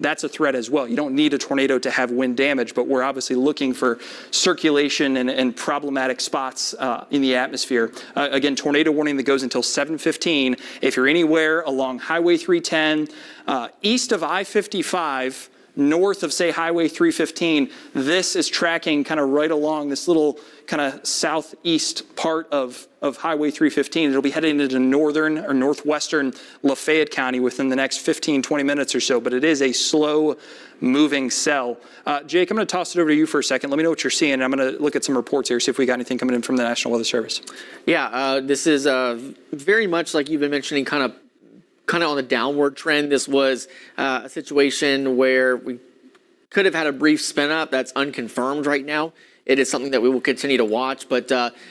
that's a threat as well. You don't need a tornado to have wind damage, but we're obviously looking for circulation and problematic spots in the atmosphere. Again, tornado warning that goes until 7:15. If you're anywhere along Highway 310, east of I-55, north of, say, Highway 315, this is tracking kind of right along this little kind of southeast part of Highway 315. It'll be heading into northern or northwestern Lafayette County within the next 15, 20 minutes or so, but it is a slow moving cell. Jake, I'm going to toss it over to you for a second. Let me know what you're seeing. I'm going to look at some reports here, see if we got anything coming in from the National Weather Service. Yeah, this is very much like you've been mentioning, kind of on the downward trend. This was a situation where we could have had a brief spin up. That's unconfirmed right now. It is something that we will continue to watch. But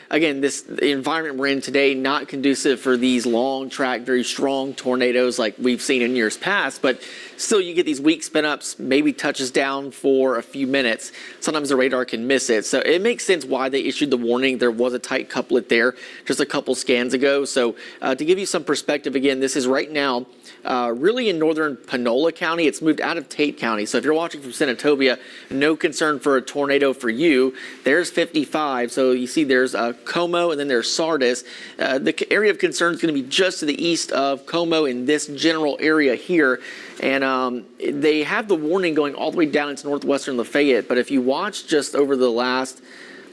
again, the environment we're in today, not conducive for these long track, very strong tornadoes like we've seen in years past. But still, you get these weak spin ups, maybe touches down for a few minutes. Sometimes the radar can miss it. So it makes sense why they issued the warning. There was a tight couplet there just a couple scans ago. So to give you some perspective, again, this is right now really in northern Panola County. It's moved out of Tate County. So if you're watching from Senatobia, no concern for a tornado for you. There's 55. So you see there's Como and then there's Sardis. The area of concern is going to be just to the east of Como in this general area here. And they have the warning going all the way down into northwestern Lafayette. But if you watch just over the last,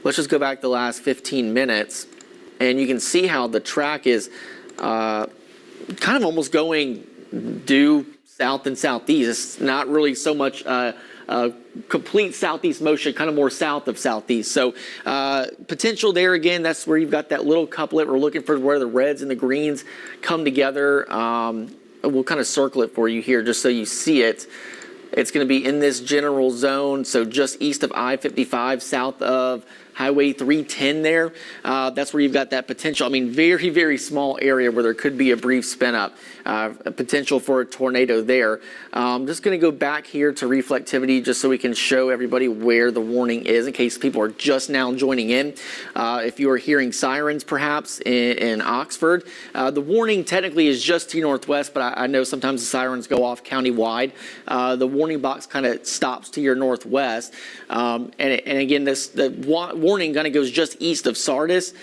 let's just go back the last 15 minutes, and you can see how the track is kind of almost going due south and southeast. It's not really so much complete southeast motion, kind of more south of southeast. So potential there again, that's where you've got that little couplet. We're looking for where the reds and the greens come together. We'll kind of circle it for you here just so you see it. It's going to be in this general zone, so just east of I-55, south of Highway 310 there. That's where you've got that potential. I mean, very, very small area where there could be a brief spin up, a potential for a tornado there. I'm just going to go back here to reflectivity just so we can show everybody where the warning is in case people are just now joining in. If you are hearing sirens perhaps in Oxford, the warning technically is just to your northwest, but I know sometimes the sirens go off countywide. The warning box kind of stops to your northwest. And again, the warning kind of goes just east of Sardis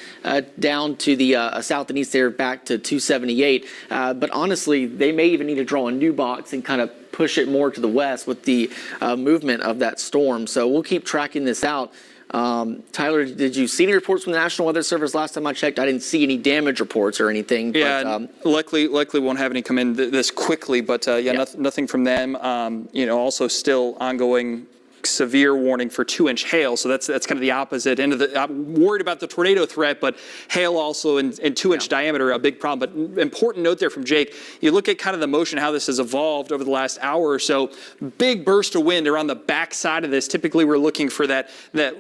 down to the south and east there back to 278. But honestly, they may even need to draw a new box and kind of push it more to the west with the movement of that storm. So we'll keep tracking this out. Tyler, did you see any reports from the National Weather Service? Last time I checked, I didn't see any damage reports or anything. Yeah, but, likely won't have any come in this quickly, but nothing from them. Also still ongoing severe warning for 2-inch hail. So that's kind of the opposite end of the. I'm worried about the tornado threat, but hail also in 2-inch diameter, a big problem. But important note there from Jake, you look at kind of the motion, how this has evolved over the last hour or so, big burst of wind around the back side of this. Typically we're looking for that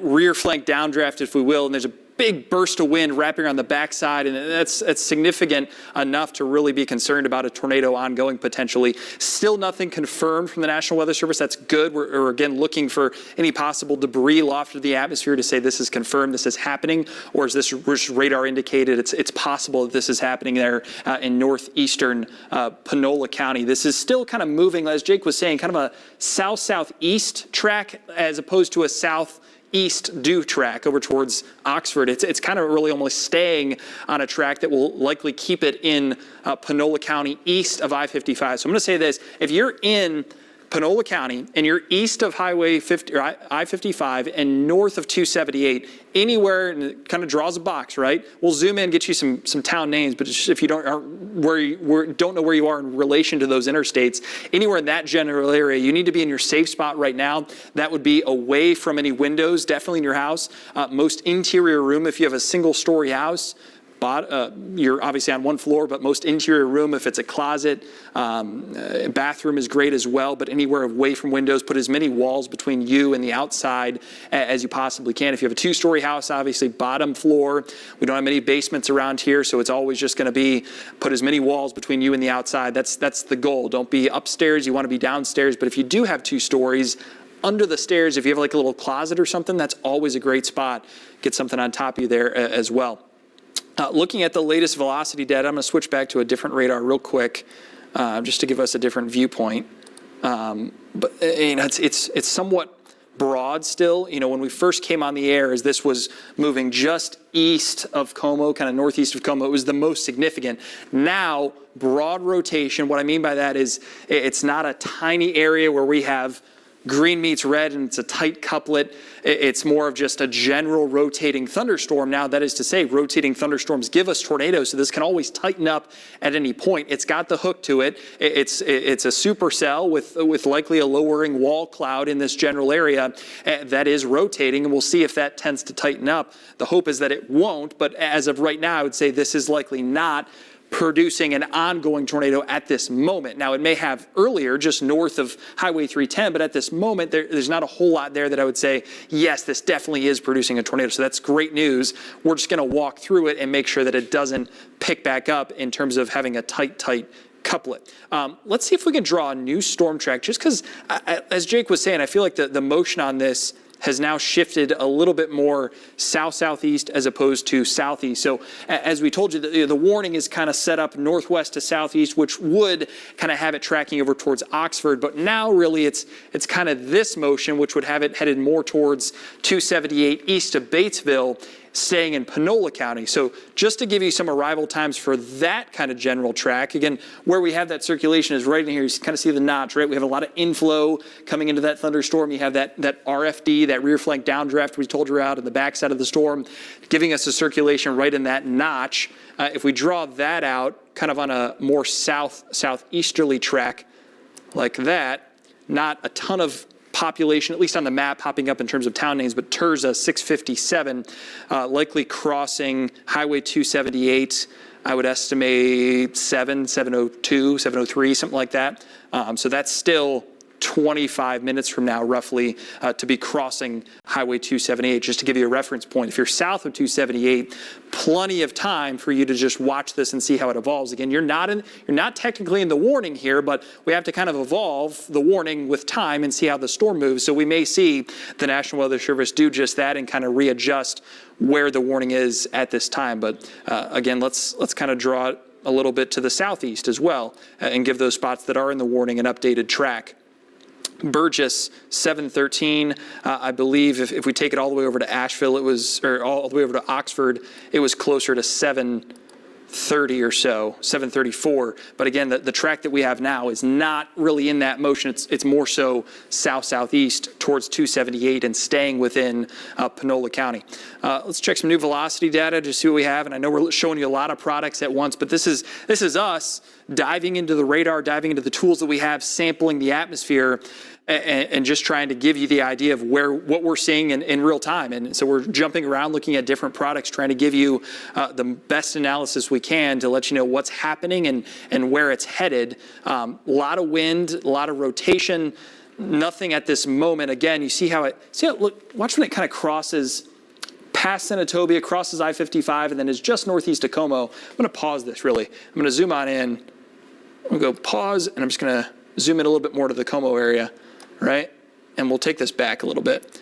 rear flank downdraft, if we will, and there's a big burst of wind wrapping around the backside, and that's significant enough to really be concerned about a tornado ongoing potentially. Still nothing confirmed from the National Weather Service. That's good. We're again looking for any possible debris lofted to the atmosphere to say this is confirmed, this is happening, or is this radar indicated it's possible that this is happening there in northeastern Panola County. This is still kind of moving, as Jake was saying, kind of a south-southeast track as opposed to a southeast due track over towards Oxford. It's kind of really almost staying on a track that will likely keep it in Panola County east of I-55. So I'm going to say this, if you're in Panola County and you're east of Highway 50 or I-55 and north of 278, anywhere, and it kind of draws a box, right? We'll zoom in, get you some town names, but just if you don't know where you are in relation to those interstates, anywhere in that general area, you need to be in your safe spot right now. That would be away from any windows, definitely in your house. Most interior room, if you have a single-story house, you're obviously on one floor, but most interior room, if it's a closet, bathroom is great as well, but anywhere away from windows, put as many walls between you and the outside as you possibly can. If you have a 2-story house, obviously bottom floor. We don't have many basements around here, so it's always just going to be put as many walls between you and the outside. That's the goal. Don't be upstairs, you want to be downstairs, but if you do have 2 stories, under the stairs, if you have like a little closet or something, that's always a great spot. Get something on top of you there as well. Looking at the latest velocity data, I'm going to switch back to a different radar real quick just to give us a different viewpoint. But it's somewhat broad still. When we first came on the air, as this was moving just east of Como, kind of northeast of Como, it was the most significant. Now, broad rotation. What I mean by that is it's not a tiny area where we have green meets red and it's a tight couplet. It's more of just a general rotating thunderstorm. Now, that is to say, rotating thunderstorms give us tornadoes, so this can always tighten up at any point. It's got the hook to it. It's a supercell with likely a lowering wall cloud in this general area that is rotating, and we'll see if that tends to tighten up. The hope is that it won't, but as of right now, I would say this is likely not producing an ongoing tornado at this moment. Now, it may have earlier, just north of Highway 310, but at this moment, there's not a whole lot there that I would say, yes, this definitely is producing a tornado. So that's great news. We're just going to walk through it and make sure that it doesn't pick back up in terms of having a tight couplet. Let's see if we can draw a new storm track, just because, as Jake was saying, I feel like the motion on this has now shifted a little bit more south-southeast as opposed to southeast. So as we told you, the warning is kind of set up northwest to southeast, which would kind of have it tracking over towards Oxford. But now really it's kind of this motion, which would have it headed more towards 278 east of Batesville, staying in Panola County. So just to give you some arrival times for that kind of general track, again, where we have that circulation is right in here. You kind of see the notch, right? We have a lot of inflow coming into that thunderstorm. You have that RFD, that rear flank downdraft we told you about in the backside of the storm, giving us a circulation right in that notch. If we draw that out kind of on a more southeasterly track like that, not a ton of population, at least on the map, popping up in terms of town names, but Terza 657, likely crossing Highway 278, I would estimate 702, 703, something like that. So that's still 25 minutes from now, roughly, to be crossing Highway 278. Just to give you a reference point, if you're south of 278, plenty of time for you to just watch this and see how it evolves. Again, you're not technically in the warning here, but we have to kind of evolve the warning with time and see how the storm moves. So we may see the National Weather Service do just that and kind of readjust where the warning is at this time. But again, let's kind of draw it a little bit to the southeast as well and give those spots that are in the warning an updated track. Burgess 713, I believe if we take it all the way over to Asheville, or all the way over to Oxford, it was closer to 730 or so, 734. But again, the track that we have now is not really in that motion. It's more so south-southeast towards 278 and staying within Panola County. Let's check some new velocity data to see what we have. And I know we're showing you a lot of products at once, but this is us diving into the radar, diving into the tools that we have, sampling the atmosphere, and just trying to give you the idea of what we're seeing in real time. And so we're jumping around, looking at different products, trying to give you the best analysis we can to let you know what's happening and where it's headed. A lot of wind, a lot of rotation, nothing at this moment. Again, you see how look, watch when it kind of crosses past Senatobia, crosses I-55, and then is just northeast of Como. I'm going to pause this really. I'm going to zoom on in. I'm going to go pause, and I'm just going to zoom in a little bit more to the Como area, right? And we'll take this back a little bit.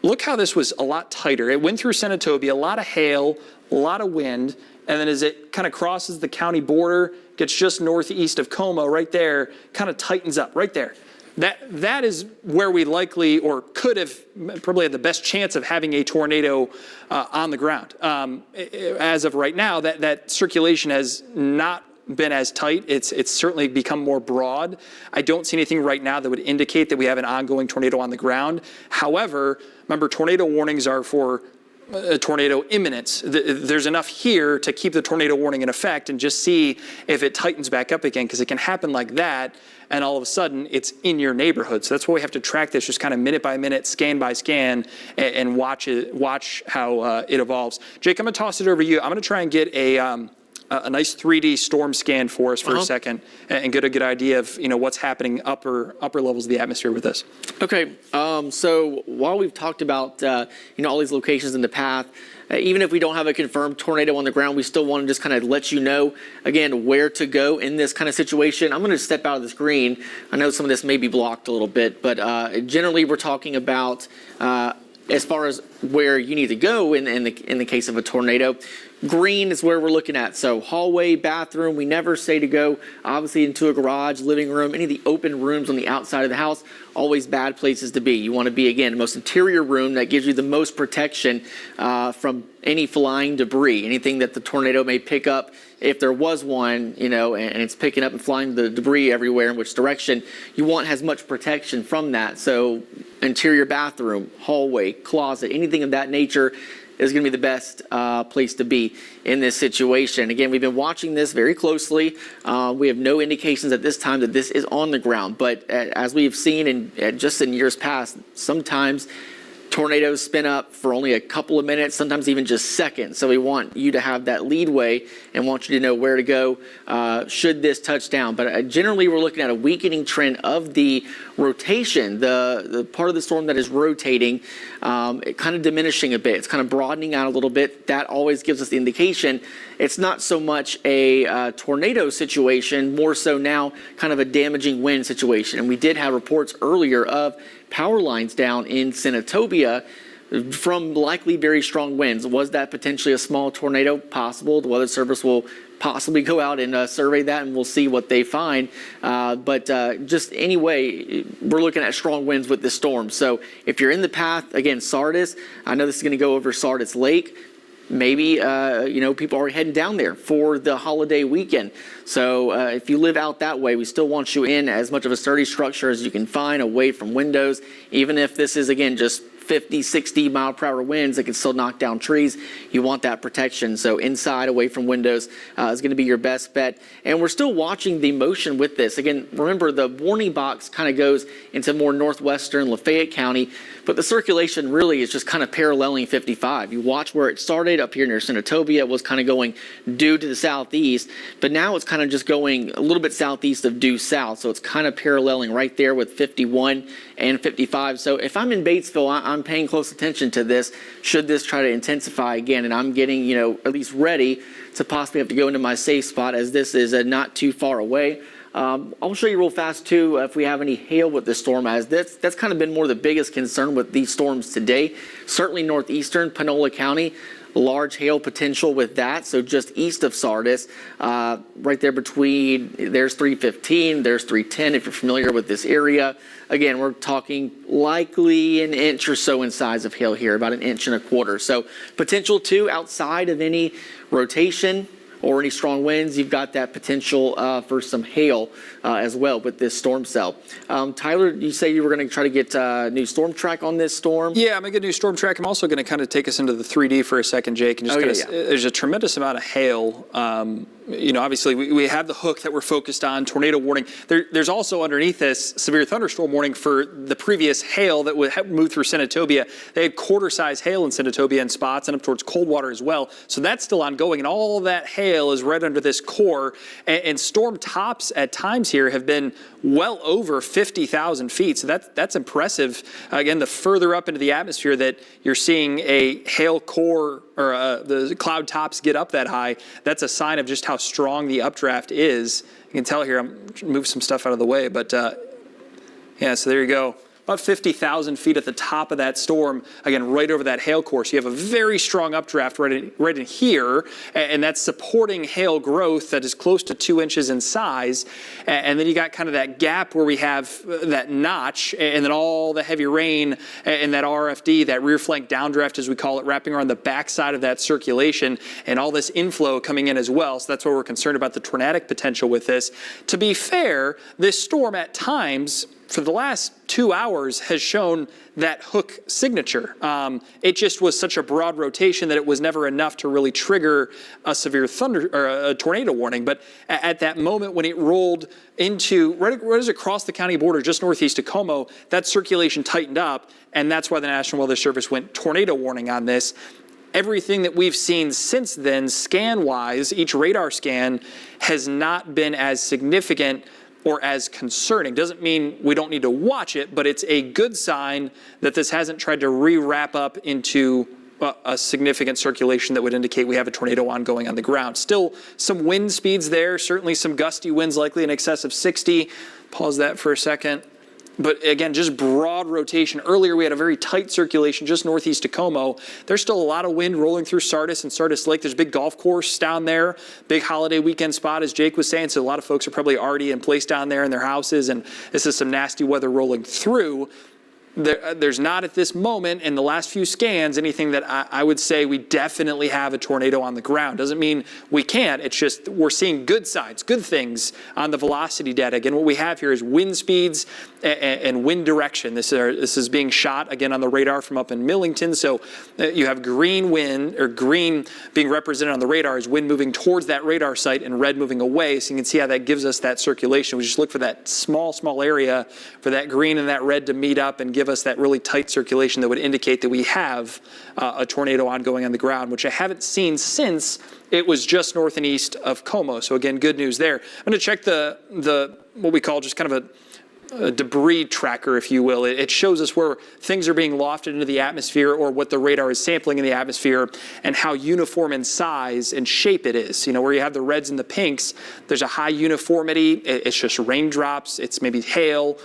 Look how this was a lot tighter. It went through Senatobia, a lot of hail, a lot of wind, and then as it kind of crosses the county border, gets just northeast of Como, right there, kind of tightens up right there. That is where we likely or could have probably had the best chance of having a tornado on the ground. As of right now, that circulation has not been as tight. It's certainly become more broad. I don't see anything right now that would indicate that we have an ongoing tornado on the ground. However, remember, tornado warnings are for tornado imminence. There's enough here to keep the tornado warning in effect and just see if it tightens back up again, because it can happen like that and all of a sudden it's in your neighborhood. So that's why we have to track this just kind of minute by minute, scan by scan, and watch how it evolves. Jake, I'm going to toss it over to you. I'm going to try and get a nice 3D storm scan for us for a second and get a good idea of what's happening upper levels of the atmosphere with this. Okay, so while we've talked about all these locations in the path, even if we don't have a confirmed tornado on the ground, we still want to just kind of let you know again where to go in this kind of situation. I'm going to step out of the screen. I know some of this may be blocked a little bit, but generally we're talking about as far as where you need to go in the case of a tornado, green is where we're looking at. So hallway, bathroom, we never say to go obviously into a garage, living room, any of the open rooms on the outside of the house, always bad places to be. You want to be, again, the most interior room that gives you the most protection from any flying debris, anything that the tornado may pick up. If there was one, and it's picking up and flying the debris everywhere in which direction, you want as much protection from that. So interior bathroom, hallway, closet, anything of that nature is going to be the best place to be in this situation. Again, we've been watching this very closely. We have no indications at this time that this is on the ground, but as we've seen just in years past, sometimes tornadoes spin up for only a couple of minutes, sometimes even just seconds. So we want you to have that leadway and want you to know where to go should this touch down. But generally, we're looking at a weakening trend of the rotation, the part of the storm that is rotating, it kind of diminishing a bit. It's kind of broadening out a little bit. That always gives us the indication it's not so much a tornado situation, more so now kind of a damaging wind situation. And we did have reports earlier of power lines down in Senatobia from likely very strong winds. Was that potentially a small tornado? Possible. The Weather Service will possibly go out and survey that, and we'll see what they find. But just anyway, we're looking at strong winds with this storm. So if you're in the path, again, Sardis, I know this is going to go over Sardis Lake. Maybe, people are heading down there for the holiday weekend. So if you live out that way, we still want you in as much of a sturdy structure as you can find, away from windows. Even if this is, again, just 50, 60 mile per hour winds that can still knock down trees, you want that protection. So inside, away from windows is going to be your best bet. And we're still watching the motion with this. Again, remember the warning box kind of goes into more northwestern Lafayette County, but the circulation really is just kind of paralleling 55. You watch where it started up here near Senatobia. It was kind of going due to the southeast, but now it's kind of just going a little bit southeast of due south. So it's kind of paralleling right there with 51 and 55. So if I'm in Batesville, I'm paying close attention to this. Should this try to intensify again, and I'm getting, at least ready to possibly have to go into my safe spot, as this is not too far away. I'll show you real fast too if we have any hail with this storm, as that's kind of been more the biggest concern with these storms today. Certainly northeastern Panola County, large hail potential with that. So just east of Sardis, right there between, there's 315, there's 310 if you're familiar with this area. Again, we're talking likely an inch or so in size of hail here, about 1.25 inches. So potential too, outside of any rotation or any strong winds, you've got that potential for some hail as well with this storm cell. Tyler, you say you were going to try to get new storm track on this storm? Yeah, I'm going to get a new storm track. I'm also going to kind of take us into the 3D for a second, Jake, and just there's a tremendous amount of hail. Obviously we have the hook that we're focused on, tornado warning. There's also underneath this severe thunderstorm warning for the previous hail that would move through Senatobia. They had quarter-size hail in Senatobia in spots and up towards Coldwater as well. So that's still ongoing, and all that hail is right under this core. And storm tops at times here have been well over 50,000 feet. So that's impressive. Again, the further up into the atmosphere that you're seeing a hail core or the cloud tops get up that high, that's a sign of just how strong the updraft is. You can tell here, I'm move some stuff out of the way, but so there you go. About 50,000 feet at the top of that storm, again, right over that hail core. So you have a very strong updraft right in here, and that's supporting hail growth that is close to 2 inches in size. And then you got kind of that gap where we have that notch, and then all the heavy rain and that RFD, that rear flank downdraft, as we call it, wrapping around the backside of that circulation, and all this inflow coming in as well. So that's why we're concerned about the tornadic potential with this. To be fair, this storm at times, for the last 2 hours, has shown that hook signature. It just was such a broad rotation that it was never enough to really trigger a severe thunder or a tornado warning. But at that moment when it rolled into right as it crossed the county border just northeast of Como, that circulation tightened up, and that's why the National Weather Service went tornado warning on this. Everything that we've seen since then, scan-wise, each radar scan has not been as significant or as concerning. Doesn't mean we don't need to watch it, but it's a good sign that this hasn't tried to re-wrap up into a significant circulation that would indicate we have a tornado ongoing on the ground. Still some wind speeds there, certainly some gusty winds likely in excess of 60. Pause that for a second. But again, just broad rotation. Earlier, we had a very tight circulation just northeast of Como. There's still a lot of wind rolling through Sardis and Sardis Lake. There's a big golf course down there, big holiday weekend spot, as Jake was saying. So a lot of folks are probably already in place down there in their houses, and this is some nasty weather rolling through. There's not at this moment in the last few scans anything that I would say we definitely have a tornado on the ground. Doesn't mean we can't. It's just we're seeing good signs, good things on the velocity data. Again, what we have here is wind speeds and wind direction. This is being shot again on the radar from up in Millington. So you have green wind, or green being represented on the radar as wind moving towards that radar site and red moving away. So you can see how that gives us that circulation. We just look for that small area for that green and that red to meet up and give us that really tight circulation that would indicate that we have a tornado ongoing on the ground, which I haven't seen since it was just north and east of Como. So again, good news there. I'm going to check the what we call just kind of a debris tracker, if you will. It shows us where things are being lofted into the atmosphere or what the radar is sampling in the atmosphere and how uniform in size and shape it is. You know, where you have the reds and the pinks, there's a high uniformity. It's just raindrops. It's maybe hail.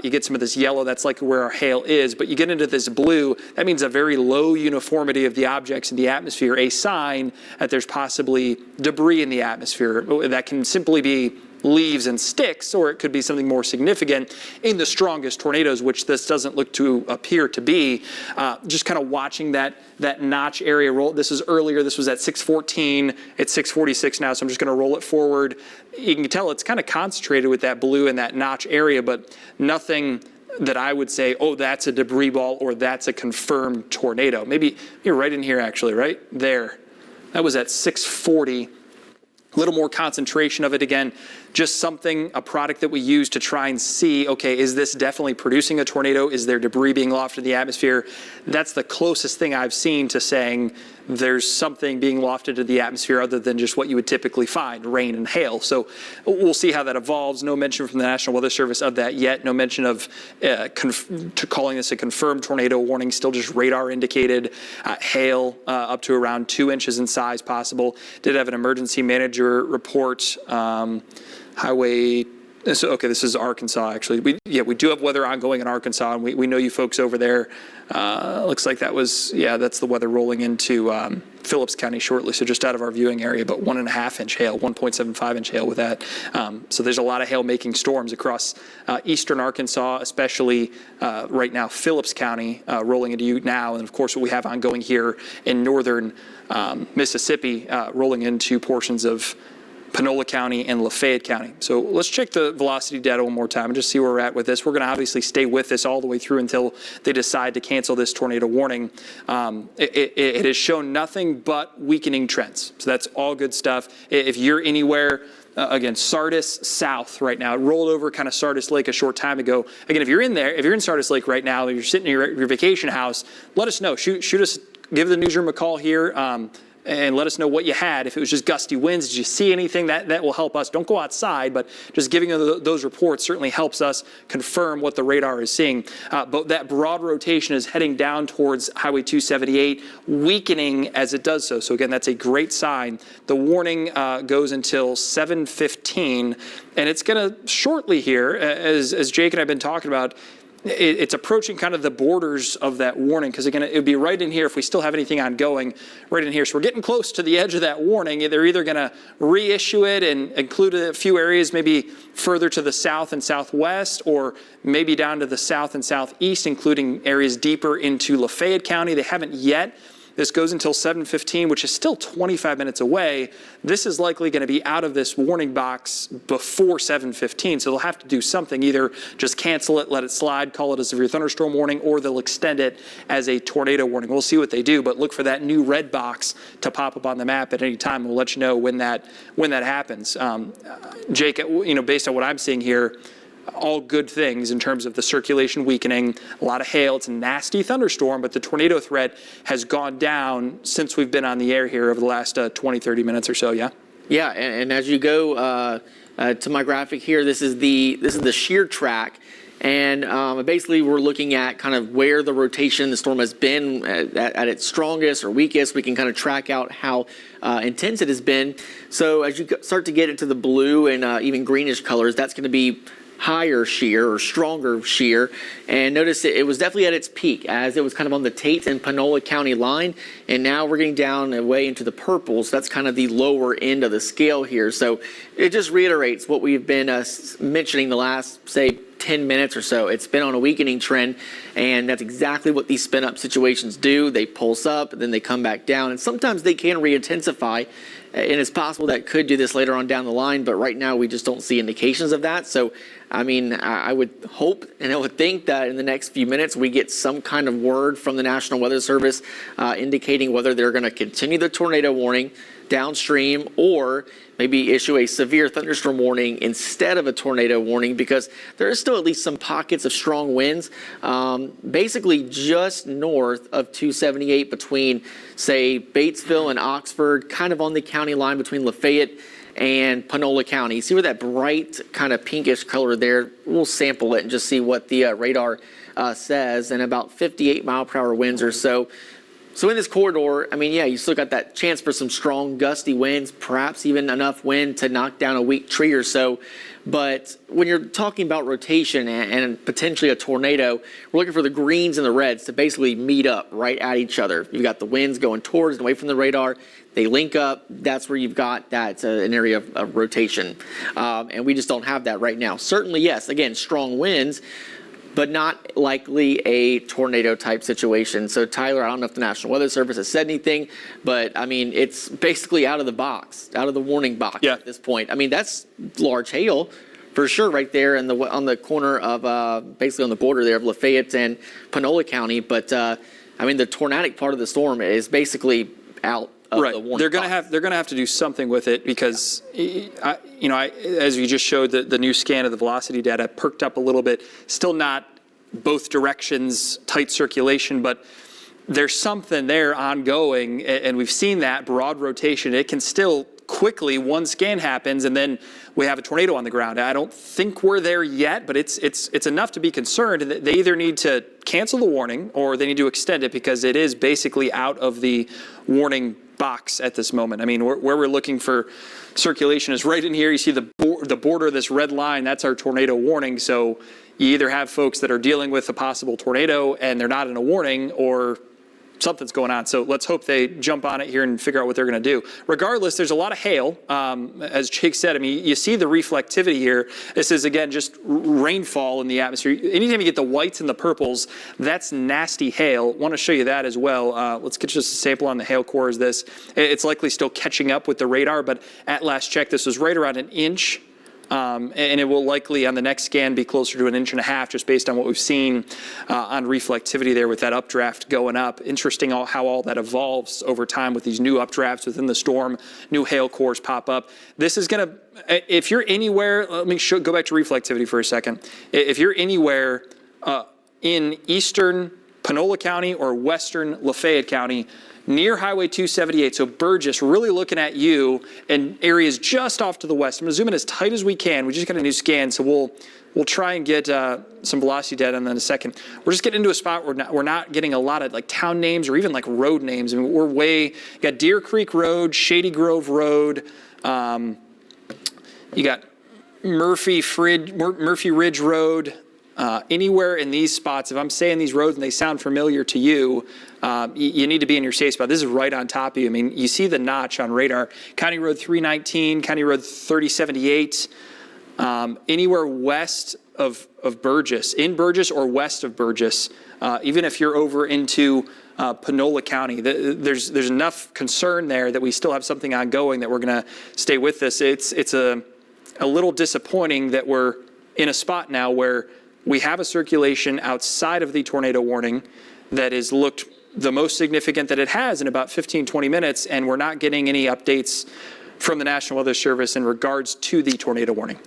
You get some of this yellow, that's like where our hail is, but you get into this blue, that means a very low uniformity of the objects in the atmosphere, a sign that there's possibly debris in the atmosphere. That can simply be leaves and sticks, or it could be something more significant in the strongest tornadoes, which this doesn't look to appear to be. Just kind of watching that notch area roll. This is earlier, this was at 6:14, it's 6:46 now, so I'm just gonna roll it forward. You can tell it's kind of concentrated with that blue and that notch area, but nothing that I would say, oh, that's a debris ball or that's a confirmed tornado. Maybe you're right in here actually, right there. That was at 6:40. A little more concentration of it again, just something, a product that we use to try and see, okay, is this definitely producing a tornado? Is there debris being lofted in the atmosphere? That's the closest thing I've seen to saying there's something being lofted to the atmosphere other than just what you would typically find, rain and hail. So we'll see how that evolves. No mention from the National Weather Service of that yet. No mention of calling this a confirmed tornado warning, still just radar indicated. Hail up to around 2 inches in size possible. Did have an emergency manager report. Highway, okay, this is Arkansas actually. We do have weather ongoing in Arkansas, and we know you folks over there. Looks like that was, that's the weather rolling into Phillips County shortly, so just out of our viewing area, but 1.5 inch hail, 1.75 inch hail with that. So there's a lot of hail making storms across eastern Arkansas, especially right now, Phillips County rolling into you now, and of course what we have ongoing here in northern Mississippi rolling into portions of Panola County and Lafayette County. So let's check the velocity data one more time and just see where we're at with this. We're going to obviously stay with this all the way through until they decide to cancel this tornado warning. It has shown nothing but weakening trends. So that's all good stuff. If you're anywhere, again, Sardis south right now, it rolled over kind of Sardis Lake a short time ago. Again, if you're in there, if you're in Sardis Lake right now, you're sitting in your vacation house, let us know. Shoot us, give the newsroom a call here. And let us know what you had. If it was just gusty winds, did you see anything? That will help us. Don't go outside, but just giving those reports certainly helps us confirm what the radar is seeing. But that broad rotation is heading down towards Highway 278, weakening as it does so. So again, that's a great sign. The warning goes until 7:15, and it's going to shortly here, as Jake and I have been talking about, it's approaching kind of the borders of that warning, because again, it would be right in here if we still have anything ongoing, right in here. So we're getting close to the edge of that warning. They're either going to reissue it and include a few areas maybe further to the south and southwest, or maybe down to the south and southeast, including areas deeper into Lafayette County. They haven't yet. This goes until 7:15, which is still 25 minutes away. This is likely going to be out of this warning box before 7:15, so they'll have to do something. Either just cancel it, let it slide, call it a severe thunderstorm warning, or they'll extend it as a tornado warning. We'll see what they do, but look for that new red box to pop up on the map at any time. We'll let you know when that happens. Jake, based on what I'm seeing here, all good things in terms of the circulation weakening, a lot of hail. It's a nasty thunderstorm, but the tornado threat has gone down since we've been on the air here over the last 20, 30 minutes or so, yeah? Yeah, and as you go to my graphic here, this is the shear track. And basically, we're looking at kind of where the rotation the storm has been at its strongest or weakest. We can kind of track out how intense it has been. So as you start to get into the blue and even greenish colors, that's going to be higher shear or stronger shear, and notice it was definitely at its peak as it was kind of on the Tate and Panola County line, and now we're getting down and way into the purple, so that's kind of the lower end of the scale here. So it just reiterates what we've been mentioning the last, say, 10 minutes or so. It's been on a weakening trend, and that's exactly what these spin up situations do. They pulse up, then they come back down, and sometimes they can re-intensify, and it's possible that could do this later on down the line, but right now we just don't see indications of that. So, I mean, I would hope and I would think that in the next few minutes we get some kind of word from the National Weather Service indicating whether they're going to continue the tornado warning downstream or maybe issue a severe thunderstorm warning instead of a tornado warning, because there is still at least some pockets of strong winds basically just north of 278 between, say, Batesville and Oxford, kind of on the county line between Lafayette and Panola County. See where that bright kind of pinkish color there? We'll sample it and just see what the radar says, and about 58 mile per hour winds or so. So in this corridor, I mean, yeah, you still got that chance for some strong gusty winds, perhaps even enough wind to knock down a weak tree or so. But when you're talking about rotation and potentially a tornado, we're looking for the greens and the reds to basically meet up right at each other. You've got the winds going towards and away from the radar. They link up. That's where you've got that an area of rotation. And we just don't have that right now. Certainly, yes, again, strong winds, but not likely a tornado type situation. So Tyler, I don't know if the National Weather Service has said anything, but I mean, it's basically out of the box, out of the warning box at this point. I mean, that's large hail for sure right there in on the corner of basically on the border there of Lafayette and Panola County. But I mean, the tornadic part of the storm is basically out. Right, they're going to have to do something with it because, as you just showed, the new scan of the velocity data perked up a little bit. Still not both directions, tight circulation, but there's something there ongoing, and we've seen that broad rotation. It can still quickly, one scan happens, and then we have a tornado on the ground. I don't think we're there yet, but it's enough to be concerned. They either need to cancel the warning or they need to extend it because it is basically out of the warning box at this moment. I mean, where we're looking for circulation is right in here. You see the border of this red line, that's our tornado warning. So you either have folks that are dealing with a possible tornado and they're not in a warning, or something's going on. So let's hope they jump on it here and figure out what they're going to do. Regardless, there's a lot of hail. As Jake said, I mean, you see the reflectivity here. This is, again, just rainfall in the atmosphere. Anytime you get the whites and the purples, that's nasty hail. Want to show you that as well. Let's get just a sample on the hail core. It's likely still catching up with the radar, but at last check, this was right around an inch. And it will likely on the next scan be closer to 1.5 inches just based on what we've seen on reflectivity there with that updraft going up. Interesting how all that evolves over time with these new updrafts within the storm, new hail cores pop up. This is going to, if you're anywhere, let me go back to reflectivity for a second. If you're anywhere in eastern Panola County or western Lafayette County, near Highway 278, so Burgess, really looking at you and areas just off to the west. I'm going to zoom in as tight as we can. We just got a new scan, so we'll try and get some velocity data in a second. We're just getting into a spot where we're not getting a lot of like town names or even like road names. I mean, you got Deer Creek Road, Shady Grove Road, you got Murphy Ridge Road. Anywhere in these spots, if I'm saying these roads and they sound familiar to you, you need to be in your safe spot. This is right on top of you. I mean, you see the notch on radar. County Road 319, County Road 3078, anywhere west of Burgess, in Burgess or west of Burgess, even if you're over into Panola County, there's enough concern there that we still have something ongoing that we're going to stay with this. It's a little disappointing that we're in a spot now where we have a circulation outside of the tornado warning that is looked the most significant that it has in about 15, 20 minutes, and we're not getting any updates from the National Weather Service in regards to the tornado warning.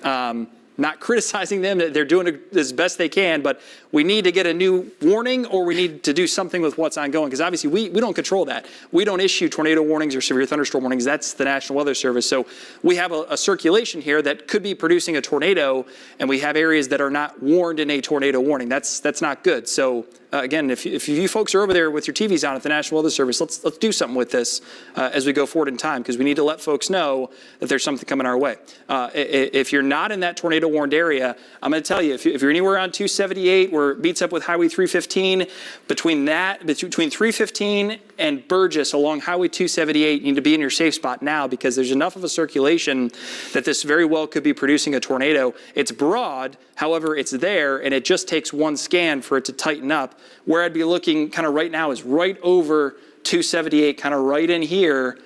Not criticizing them, they're doing it as best they can, but we need to get a new warning or we need to do something with what's ongoing, because obviously we don't control that. We don't issue tornado warnings or severe thunderstorm warnings. That's the National Weather Service. So we have a circulation here that could be producing a tornado, and we have areas that are not warned in a tornado warning. That's not good. So again, if you folks are over there with your TVs on at the National Weather Service, let's do something with this as we go forward in time, because we need to let folks know that there's something coming our way. If you're not in that tornado warned area, I'm going to tell you, if you're anywhere on 278 where it meets up with Highway 315, between 315 and Burgess along Highway 278, you need to be in your safe spot now, because there's enough of a circulation that this very well could be producing a tornado. It's broad, however, it's there, and it just takes one scan for it to tighten up. Where I'd be looking kind of right now is right over 278, kind of right in here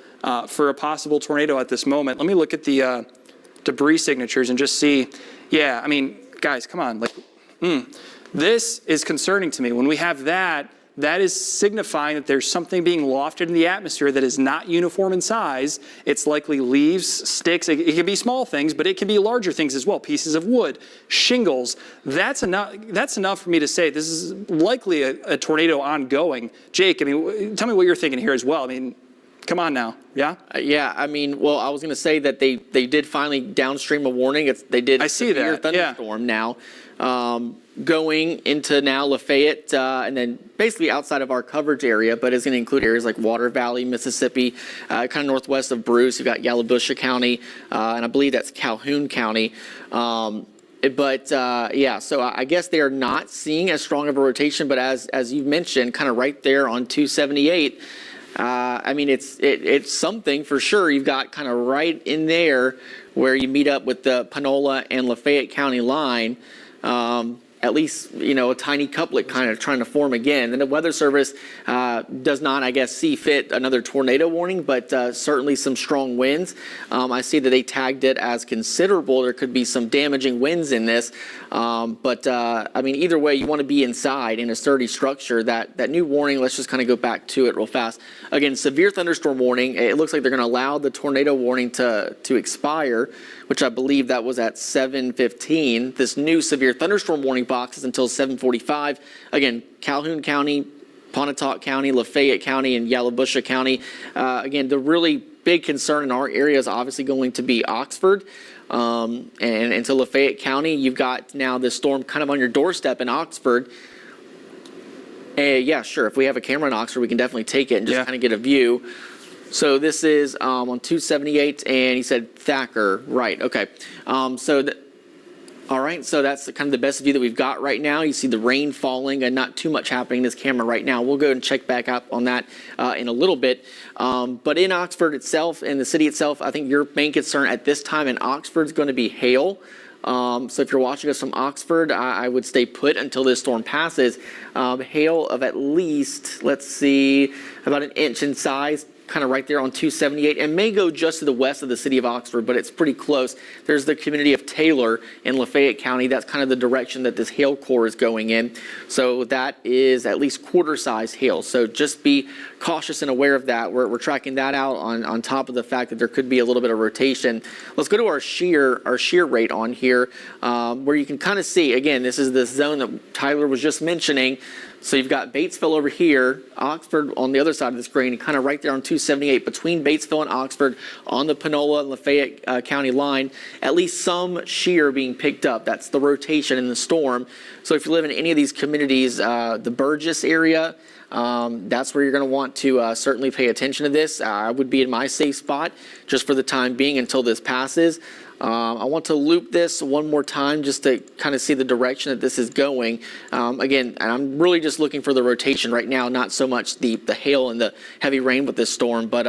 for a possible tornado at this moment. Let me look at the debris signatures and just see. Yeah, I mean, guys, come on. This is concerning to me. When we have that is signifying that there's something being lofted in the atmosphere that is not uniform in size. It's likely leaves, sticks. It can be small things, but it can be larger things as well. Pieces of wood, shingles. That's enough for me to say this is likely a tornado ongoing. Jake, I mean, tell me what you're thinking here as well. I mean, come on now. Yeah? Yeah, I mean, well, I was going to say that they did finally downstream a warning. They did. I see that. Thunderstorm now. Going into now Lafayette, and then basically outside of our coverage area, but it's going to include areas like Water Valley, Mississippi, kind of northwest of Bruce. You've got Yalobusha County, and I believe that's Calhoun County. Yeah, so I guess they are not seeing as strong of a rotation, but as you mentioned, kind of right there on 278, I mean, it's something for sure. You've got kind of right in there where you meet up with the Panola and Lafayette County line. At least, a tiny couplet kind of trying to form again. And the Weather Service does not, I guess, see fit another tornado warning, but certainly some strong winds. I see that they tagged it as considerable. There could be some damaging winds in this. I mean, either way, you want to be inside in a sturdy structure. That new warning, let's just kind of go back to it real fast. Again, severe thunderstorm warning. It looks like they're going to allow the tornado warning to expire, which I believe that was at 7:15. This new severe thunderstorm warning box is until 7:45. Again, Calhoun County, Pontotoc County, Lafayette County, and Yalobusha County. Again, the really big concern in our area is obviously going to be Oxford. And into Lafayette County, you've got now this storm kind of on your doorstep in Oxford. Yeah, sure. If we have a camera in Oxford, we can definitely take it and just kind of get a view. So this is on 278, and he said Thacker. Right, okay. All right, so that's kind of the best view that we've got right now. You see the rain falling and not too much happening in this camera right now. We'll go and check back up on that in a little bit. But in Oxford itself, in the city itself, I think your main concern at this time in Oxford is going to be hail. So if you're watching us from Oxford, I would stay put until this storm passes. Hail of at least, let's see, about an inch in size, kind of right there on 278, and may go just to the west of the city of Oxford, but it's pretty close. There's the community of Taylor in Lafayette County. That's kind of the direction that this hail core is going in. So that is at least quarter-size hail. So just be cautious and aware of that. We're tracking that out on top of the fact that there could be a little bit of rotation. Let's go to our shear rate on here, where you can kind of see, again, this is the zone that Tyler was just mentioning. So you've got Batesville over here, Oxford on the other side of the screen, kind of right there on 278 between Batesville and Oxford on the Panola and Lafayette County line. At least some shear being picked up. That's the rotation in the storm. So if you live in any of these communities, the Burgess area, that's where you're going to want to certainly pay attention to this. I would be in my safe spot just for the time being until this passes. I want to loop this one more time just to kind of see the direction that this is going. Again, and I'm really just looking for the rotation right now, not so much the hail and the heavy rain with this storm, but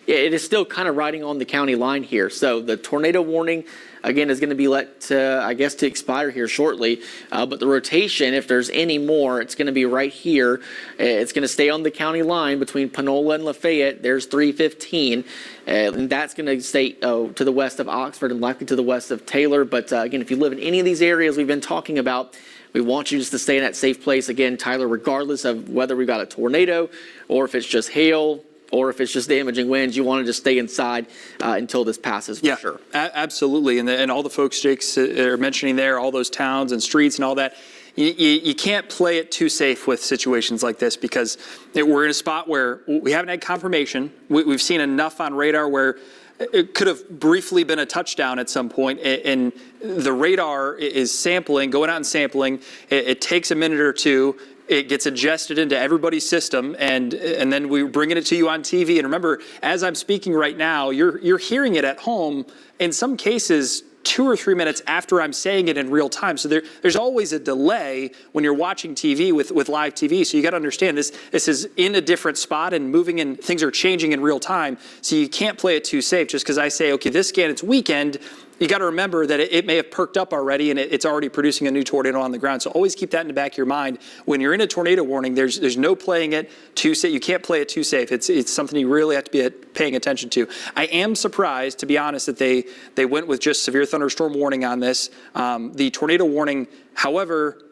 it is still kind of riding on the county line here. So the tornado warning, again, is going to be let to expire here shortly. But the rotation, if there's any more, it's going to be right here. It's going to stay on the county line between Panola and Lafayette. There's 315. And that's going to stay to the west of Oxford and likely to the west of Taylor. But again, if you live in any of these areas we've been talking about, we want you just to stay in that safe place. Again, Tyler, regardless of whether we've got a tornado or if it's just hail, or if it's just damaging winds, you want to just stay inside until this passes for sure. Absolutely. And all the folks Jake are mentioning there, all those towns and streets and all that, you can't play it too safe with situations like this, because we're in a spot where we haven't had confirmation. We've seen enough on radar where it could have briefly been a touchdown at some point, and the radar is sampling, going out and sampling. It takes a minute or two. it gets ingested into everybody's system, and then we're bringing it to you on TV. And remember, as I'm speaking right now, you're hearing it at home, in some cases, 2 or 3 minutes after I'm saying it in real time. So there's always a delay when you're watching TV with live TV. So you got to understand this is in a different spot and moving, and things are changing in real time. So you can't play it too safe just because I say, okay, this scan, it's weekend. You got to remember that it may have perked up already and it's already producing a new tornado on the ground. So always keep that in the back of your mind. When you're in a tornado warning, there's no playing it too safe. You can't play it too safe. It's something you really have to be paying attention to. I am surprised, to be honest, that they went with just severe thunderstorm warning on this. The tornado warning, however,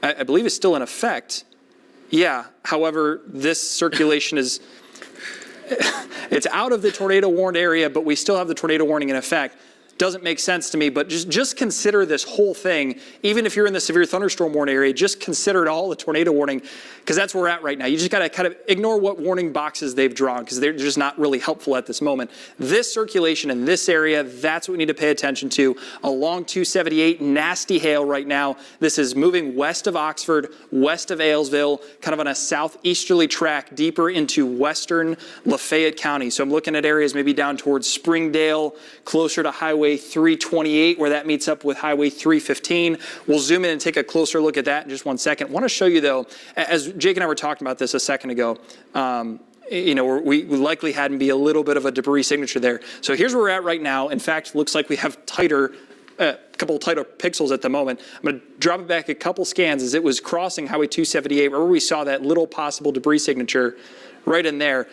I believe is still in effect. Yeah. However, this circulation is, it's out of the tornado warned area, but we still have the tornado warning in effect. Doesn't make sense to me, but just consider this whole thing. Even if you're in the severe thunderstorm warning area, just consider it all a tornado warning, because that's where we're at right now. You just got to kind of ignore what warning boxes they've drawn, because they're just not really helpful at this moment. This circulation in this area, that's what we need to pay attention to. Along 278, nasty hail right now. This is moving west of Oxford, west of Aylesville, kind of on a southeasterly track deeper into western Lafayette County. So I'm looking at areas maybe down towards Springdale, closer to Highway 328, where that meets up with Highway 315. We'll zoom in and take a closer look at that in just 1 second. I want to show you, though, as Jake and I were talking about this a second ago, we likely had be a little bit of a debris signature there. So here's where we're at right now. In fact, looks like we have a couple tighter pixels at the moment. I'm going to drop it back a couple scans as it was crossing Highway 278, where we saw that little possible debris signature right in there.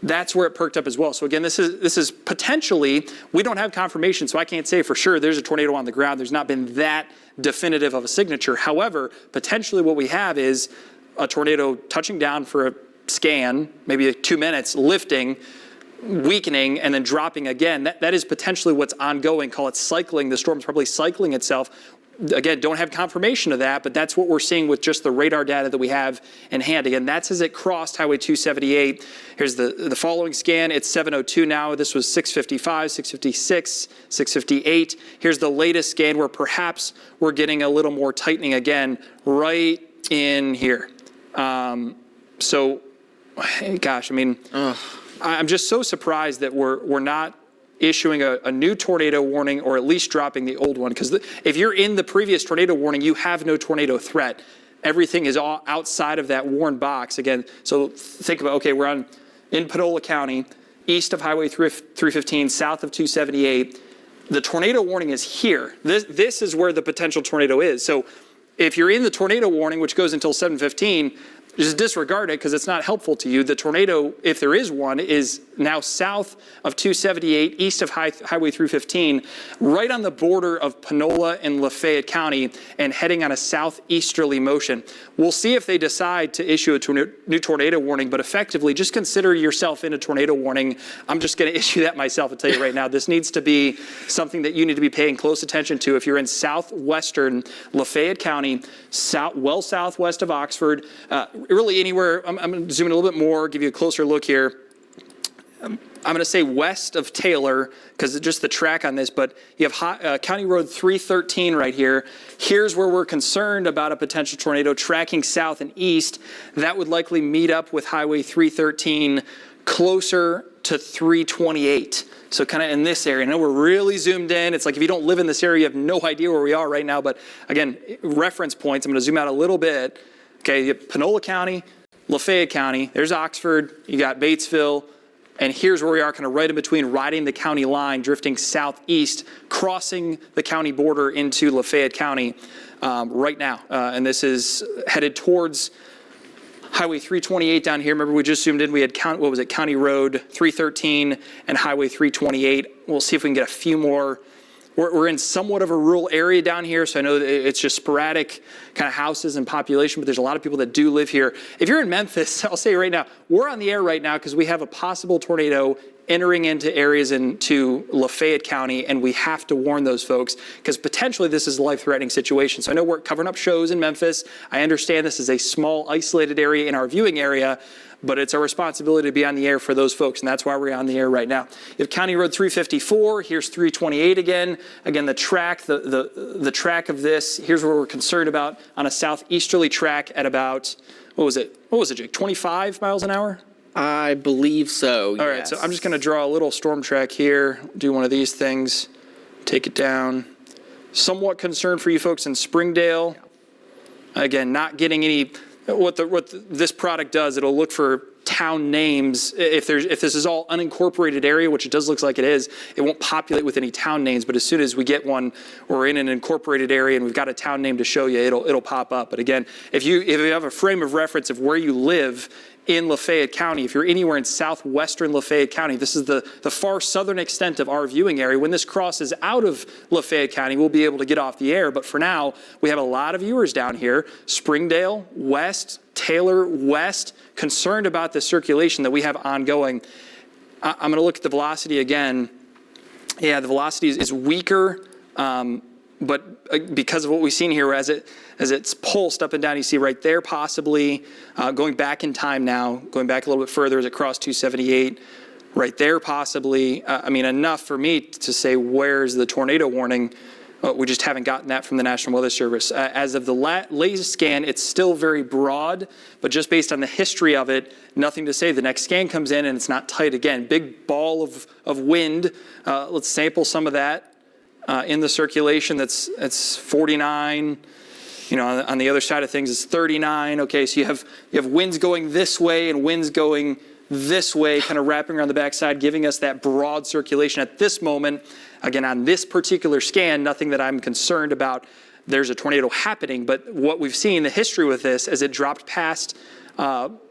That's where it perked up as well. So again, this is potentially, we don't have confirmation, so I can't say for sure there's a tornado on the ground. There's not been that definitive of a signature. However, potentially what we have is a tornado touching down for a scan, maybe 2 minutes, lifting, weakening, and then dropping again. That is potentially what's ongoing. Call it cycling. The storm's probably cycling itself. Again, don't have confirmation of that, but that's what we're seeing with just the radar data that we have in hand. Again, that's as it crossed Highway 278. Here's the following scan. It's 7:02 now. This was 6:55, 6:56, 6:58. Here's the latest scan where perhaps we're getting a little more tightening again right in here. So, gosh, I mean, I'm just so surprised that we're not issuing a new tornado warning, or at least dropping the old one. Because if you're in the previous tornado warning, you have no tornado threat. Everything is all outside of that warned box. Again, so think about, okay, we're in Panola County, east of Highway 315, south of 278. The tornado warning is here. This is where the potential tornado is. So if you're in the tornado warning, which goes until 7:15, just disregard it because it's not helpful to you. The tornado, if there is one, is now south of 278, east of Highway 315, right on the border of Panola and Lafayette County, and heading on a southeasterly motion. We'll see if they decide to issue a new tornado warning, but effectively, just consider yourself in a tornado warning. I'm just going to issue that myself and tell you right now. This needs to be something that you need to be paying close attention to. If you're in southwestern Lafayette County, well southwest of Oxford, really anywhere, I'm going to zoom in a little bit more, give you a closer look here. I'm going to say west of Taylor because it's just the track on this, but you have County Road 313 right here. Here's where we're concerned about a potential tornado tracking south and east. That would likely meet up with Highway 313 closer to 328. So kind of in this area. I know we're really zoomed in. It's like if you don't live in this area, you have no idea where we are right now. But again, reference points, I'm going to zoom out a little bit. Okay, you have Panola County, Lafayette County, there's Oxford, you got Batesville, and here's where we are kind of right in between, riding the county line, drifting southeast, crossing the county border into Lafayette County right now. And this is headed towards Highway 328 down here. Remember, we just zoomed in. We had County Road 313 and Highway 328. We'll see if we can get a few more. We're in somewhat of a rural area down here, so I know that it's just sporadic kind of houses and population, but there's a lot of people that do live here. If you're in Memphis, I'll say right now, we're on the air right now because we have a possible tornado entering into areas into Lafayette County, and we have to warn those folks because potentially this is a life-threatening situation. So I know we're covering up shows in Memphis. I understand this is a small, isolated area in our viewing area, but it's our responsibility to be on the air for those folks, and that's why we're on the air right now. You have County Road 354, here's 328 again. Again, the track, the track of this, here's where we're concerned about on a southeasterly track at about, what was it, Jake, 25 miles an hour? I believe so, All right, so I'm just gonna draw a little storm track here, do one of these things, take it down. Somewhat concerned for you folks in Springdale. Again, not getting any, what this product does, it'll look for town names. If this is all unincorporated area, which it does look like it is, it won't populate with any town names. But as soon as we get one, we're in an incorporated area and we've got a town name to show you, it'll pop up. But again, if you have a frame of reference of where you live in Lafayette County, if you're anywhere in southwestern Lafayette County, this is the far southern extent of our viewing area. When this crosses out of Lafayette County, we'll be able to get off the air. But for now, we have a lot of viewers down here, Springdale, West, Taylor, West, concerned about the circulation that we have ongoing. I'm going to look at the velocity again. Yeah, the velocity is weaker, but because of what we've seen here, as it's pulsed up and down, you see right there possibly, going back in time now, going back a little bit further as it crossed 278, right there possibly, I mean, enough for me to say where's the tornado warning. We just haven't gotten that from the National Weather Service. As of the latest scan, it's still very broad, but just based on the history of it, nothing to say. The next scan comes in and it's not tight again. Big ball of wind. Let's sample some of that in the circulation. That's 49. You know, on the other side of things, it's 39. Okay, so you have winds going this way and winds going this way, kind of wrapping around the backside, giving us that broad circulation at this moment. Again, on this particular scan, nothing that I'm concerned about. There's a tornado happening, but what we've seen, the history with this, as it dropped past,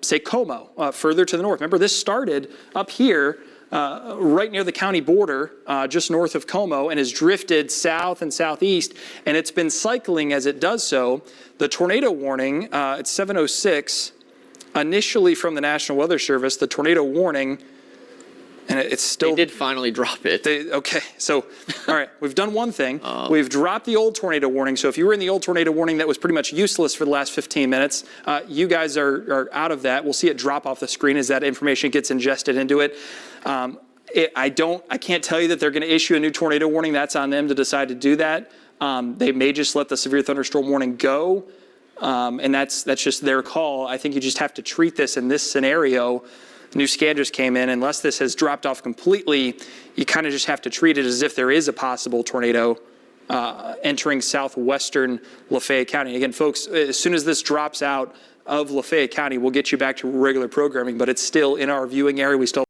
say, Como, further to the north. Remember, this started up here, right near the county border, just north of Como, and has drifted south and southeast, and it's been cycling as it does so. The tornado warning, it's 7:06, initially from the National Weather Service, the tornado warning, and it's still... They did finally drop it. Okay, so, all right, we've done one thing. We've dropped the old tornado warning. So if you were in the old tornado warning, that was pretty much useless for the last 15 minutes. You guys are out of that. We'll see it drop off the screen as that information gets ingested into it. I can't tell you that they're going to issue a new tornado warning. That's on them to decide to do that. They may just let the severe thunderstorm warning go. And that's just their call. I think you just have to treat this in this scenario. New scan just came in. Unless this has dropped off completely, you kind of just have to treat it as if there is a possible tornado entering southwestern Lafayette County. Again, folks, as soon as this drops out of Lafayette County, we'll get you back to regular programming, but it's still in our viewing area. We still